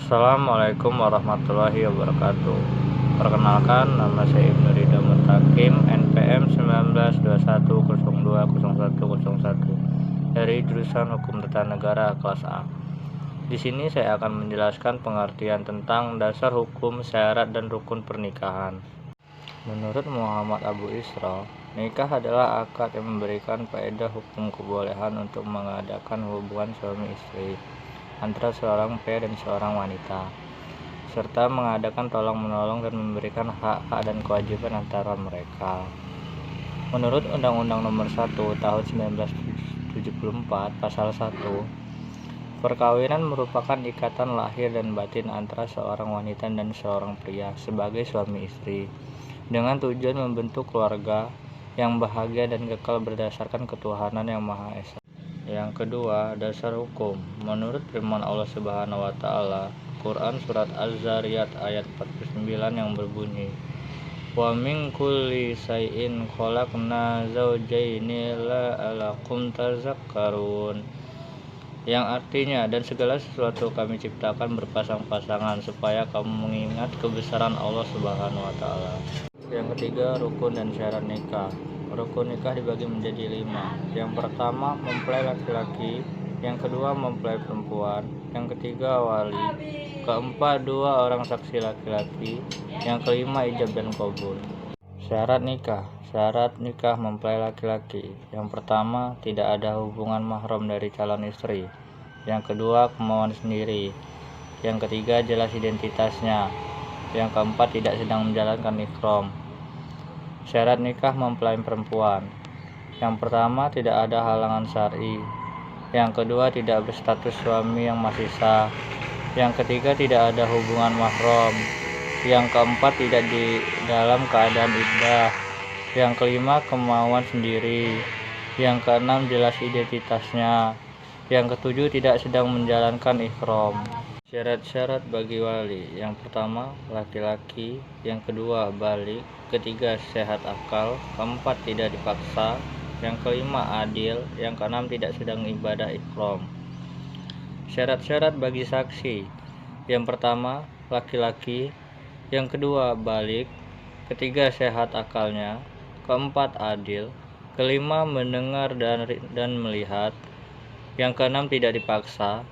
Assalamualaikum warahmatullahi wabarakatuh. Perkenalkan, nama saya Ibnu Ridha Mutakim, NPM 1921020101 dari jurusan Hukum Tata Negara kelas A. Di sini saya akan menjelaskan pengertian tentang dasar hukum, syarat, dan rukun pernikahan. Menurut Muhammad Abu Isra, nikah adalah akad yang memberikan faedah hukum kebolehan untuk mengadakan hubungan suami istri antara seorang pria dan seorang wanita, serta mengadakan tolong-menolong dan memberikan hak-hak dan kewajiban antara mereka. Menurut Undang-Undang Nomor 1 Tahun 1974 Pasal 1, perkawinan merupakan ikatan lahir dan batin antara seorang wanita dan seorang pria sebagai suami istri, dengan tujuan membentuk keluarga yang bahagia dan kekal berdasarkan ketuhanan yang Maha Esa. Yang kedua, dasar hukum. Menurut firman Allah Subhanahu wa taala, Quran surat Az-Zariyat ayat 49 yang berbunyi, "Wa min kulli syai'in khalaqna zawjaini la'allakum tazakkarun." Yang artinya, dan segala sesuatu kami ciptakan berpasang-pasangan supaya kamu mengingat kebesaran Allah Subhanahu wa taala. Yang ketiga, rukun dan syarat nikah. Rukun nikah dibagi menjadi 5. Yang pertama, mempelai laki-laki. Yang kedua, mempelai perempuan. Yang ketiga, wali. Keempat, 2 orang saksi laki-laki. Yang kelima, ijab dan qabul. Syarat nikah. Syarat nikah mempelai laki-laki. Yang pertama, tidak ada hubungan mahram dari calon istri. Yang kedua, kemauan sendiri. Yang ketiga, jelas identitasnya. Yang keempat, tidak sedang menjalankan ihram. Syarat nikah mempelai perempuan. Yang pertama, tidak ada halangan syar'i. Yang kedua, tidak berstatus suami yang masih sah. Yang ketiga, tidak ada hubungan mahram. Yang keempat, tidak di dalam keadaan iddah. Yang kelima, kemauan sendiri. Yang keenam, jelas identitasnya. Yang ketujuh, tidak sedang menjalankan ihram. Syarat-syarat bagi wali. Yang pertama, laki-laki. Yang kedua, balik. Ketiga, sehat akal. Keempat, tidak dipaksa. Yang kelima, adil. Yang keenam, tidak sedang ibadah ihram. Syarat-syarat bagi saksi. Yang pertama, laki-laki. Yang kedua, balik. Ketiga, sehat akalnya. Keempat, adil. Kelima, mendengar dan melihat. Yang keenam, tidak dipaksa.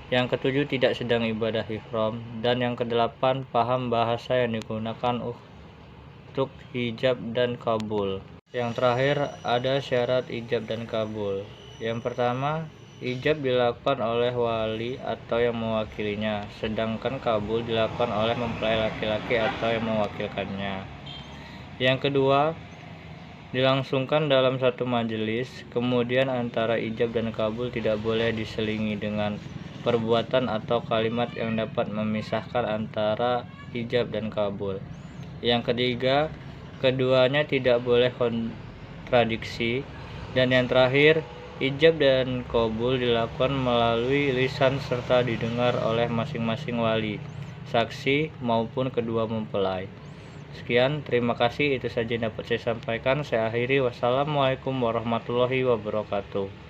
Yang ketujuh, tidak sedang ibadah ihram. Dan yang kedelapan, paham bahasa yang digunakan untuk ijab dan kabul. Yang terakhir, ada syarat ijab dan kabul. Yang pertama, ijab dilakukan oleh wali atau yang mewakilinya, sedangkan kabul dilakukan oleh mempelai laki-laki atau yang mewakilkannya. Yang kedua, dilangsungkan dalam satu majelis. Kemudian antara ijab dan kabul tidak boleh diselingi dengan perbuatan atau kalimat yang dapat memisahkan antara ijab dan kabul. Yang ketiga, keduanya tidak boleh kontradiksi. Dan yang terakhir, ijab dan kabul dilakukan melalui lisan serta didengar oleh masing-masing wali, saksi maupun kedua mempelai. Sekian, terima kasih. Itu saja yang dapat saya sampaikan. Saya akhiri. Wassalamualaikum warahmatullahi wabarakatuh.